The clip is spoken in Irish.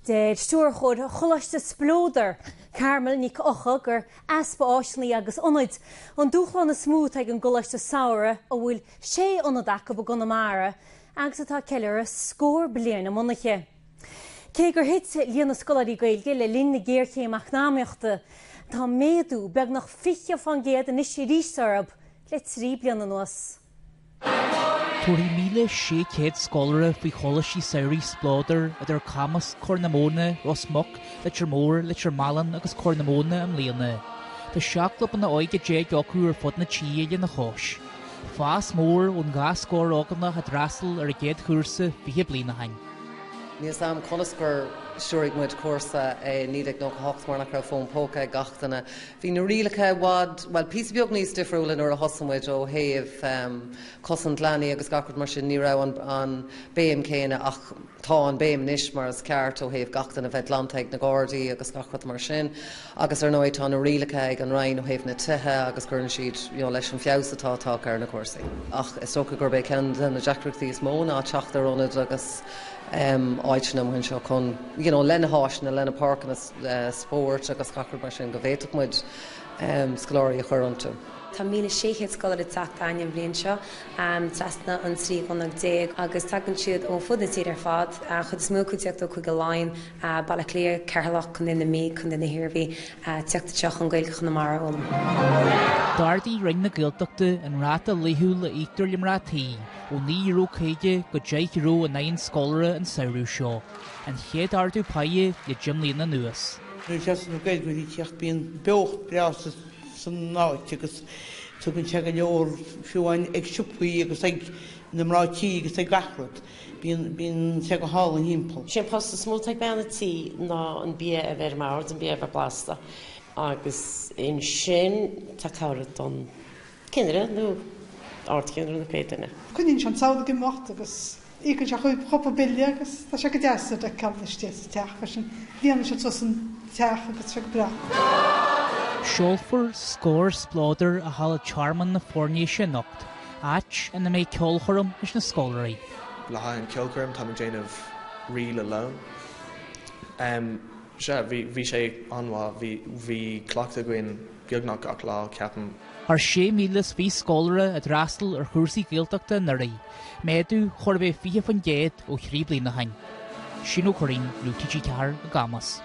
De stúrchód a cholaiste splóder, Carmel ní ocha gur aspa áisnaí agus ionid, an dúchlan na smúth ag an golaiste saoire a bhfuil sé ionadacha ba gonamara, agus atá ceile scór bliain am ionaiche. Cé gur hit líana scolarí gailge le linn na géirché amachnámeachta, tá méadú beag nach fiche fan géad an isí rísarab le 3 bliana nuas. Tuaí 1,600 scoláire faoi cholasí saoirí splóder idir Camas Cornamona, Rosmuc, Litir Mór, Litir Malan agus Cornamona am Léana. Tá seachlap na oige dé gocrú ar fud na tíile na chós. Fás mór ón gá scór áganna a drasal ar a géad chuirsa bhí bliana hain. Níos am conasgur siúrig muid cuasa nídig nó hochtmór nach fón póca gachtainna. Bhí na rialacha wad, well, pís beag níos difriúla nuair a hosamid ó héamh cosant leanaí agus gacrad mar sin ní rah an béim céine ach tá an béim níos mar as ceart ó héamh gachtainna bheith lantaigh na Gardaí agus gacrad mar sin. Agus ar nóid tá na rialacha ag an rainn ó héamh na tuthe agus gurn siad leis an fiosatá tá ar na cuasaí. Ach is socha gur bé cean na deacreachtaí is móna á teachtarrónad agus áitnam hunn seo chun lena háisna lena parcna spórt agus gacrad mar sin go bhhéiteach muid scoláirí a chuirantú. Tá 1,600 scoláirí teachta aine bliain seo trasna an 3 agus tagann siad ó fud na tíad ar fad chud smúcúteacht ó chuig go láin bailla léir cearlach chun na mí chun na hirbhí teachta teach an gailge chun na mar ón. Dardaí ring na Gaeltachta an ráta léithú le ítar limrátí ó 9 chéide go 10 a 9 scoláire an saoirú seo, an chéad ardú paie le Jim Líana nuas. Nu just na gael wedi teach bíon beocht breas san náit agus tugann te go leor fiúin ag siúpaí agus ag na mrátí agus ag gachrad bíon te go háil an hímpel. Sin post smúlteag beanna tí ná an bí a bheit mar an bí a blasta agus in sin tá cabhra don cinere nó áircinre na péidirna. Cuinn sean saola gimocht agus ícann se chuid chopa billi agus tá se go deasa de cablaiste teach sin líana se tusan teach agus se go bra. Seolfar scór splóder a hala charman na fórne sin nocht, áit in na mé ceolchorm is na scólarí. Leha an ceolchorm tá déanamh riil alone. Bhí sé anhá bhí cleachta goin beagnach gach lá ceapan. Ar 6,000 fí scólaire a drastal ar chuirsaí Gaeltachta narí, méadú chuir bheith fiche fan géad ó 3 bliana hain. Sin ó choirín Lútí Cahar a Gamas.